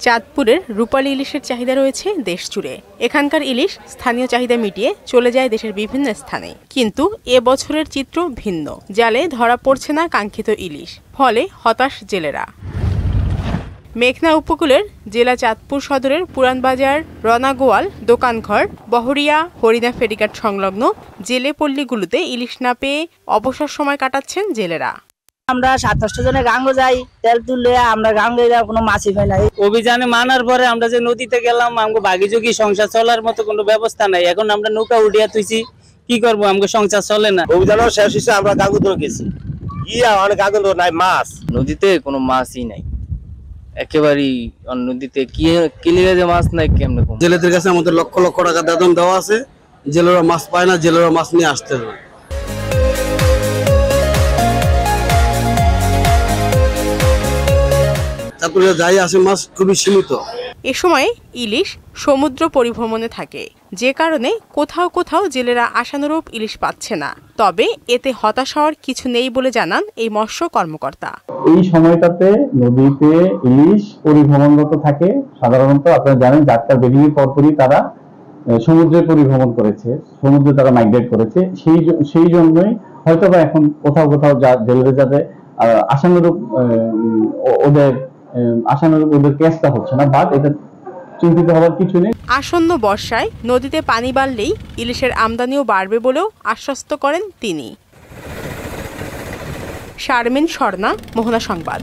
চাঁদপুরের রূপালী ইলিশের চাহিদা রয়েছে দেশ জুড়ে। এখানকার ইলিশ স্থানীয় চাহিদা মিটিয়ে চলে যায় দেশের বিভিন্ন স্থানে। কিন্তু এবছরের চিত্র ভিন্ন। জালে ধরা পড়ছে না কাঙ্ক্ষিত ইলিশ, ফলে হতাশ জেলেরা। মেঘনা উপকূলের জেলা চাঁদপুর সদরের পুরানবাজার, রনাগোয়াল, দোকানঘর, বহরিয়া, হরিণা ফেরিঘাট সংলগ্ন জেলে পল্লীগুলোতে ইলিশ না পেয়ে অবসর সময় কাটাচ্ছেন জেলেরা। আমরা 27 জনে গাঙ্গ যাই, তেল তুললে আমরা গাঙ্গে যাওয়ার কোনো মাছই পাই না। অভিযানে মানার পরে আমরা যে নদীতে গেলাম, আমাকে ভাগিযোগী সংসার চলার মতো কোনো ব্যবস্থা নাই। এখন আমরা নৌকা উঠিয়া তুইছি, কি করবো, আমাকে সংসার চলে না। অভিযানের শেষ হিসেবে আমরা গাঙ্গুদর গেছি, গিয়া অনেক গাঙ্গুদর নাই মাছ, নদীতে কোনো মাছই নাই একেবারেই। নদীতে কিলিয়ে যে মাছ নাই কেমনে। জেলেদের কাছে আমাদের লক্ষ লক্ষ টাকা বেতন দেওয়া আছে, জেলেরা মাছ পায় না, জেলেরা মাছ নিয়ে আসতে হবে। তারপরে যাই আসে মাছ খুবই সীমিত। এ সময় ইলিশ সমুদ্র পরিভ্রমণে থাকে, যে কারণে কোথাও কোথাও জেলেরা আশানুরূপ ইলিশ পাচ্ছে না। তবে এতে হতাশ হওয়ার কিছু নেই বলে জানান এই মৎস্য কর্মকর্তা। এই সময়টাতে নদীতে ইলিশ পরিভ্রমণরত থাকে। সাধারণত আপনারা জানেন যাত্রা বেরিয়ে পরপরই তারা সমুদ্রে পরিভ্রমণ করেছে, সমুদ্রে তারা মাইগ্রেট করেছে। সেই জন্যই হয়তোবা এখন কোথাও কোথাও জেলেরা যাতে আশানুরূপ ওদের কেসটা হচ্ছে না, বাট এটা চিন্তিত হওয়ার কিছু নেই। আসন্ন বর্ষায় নদীতে পানি বাড়লেই ইলিশের আমদানিও বাড়বে বলেও আশ্বস্ত করেন তিনি। শারমিন স্বর্ণা, মোহনা সংবাদ।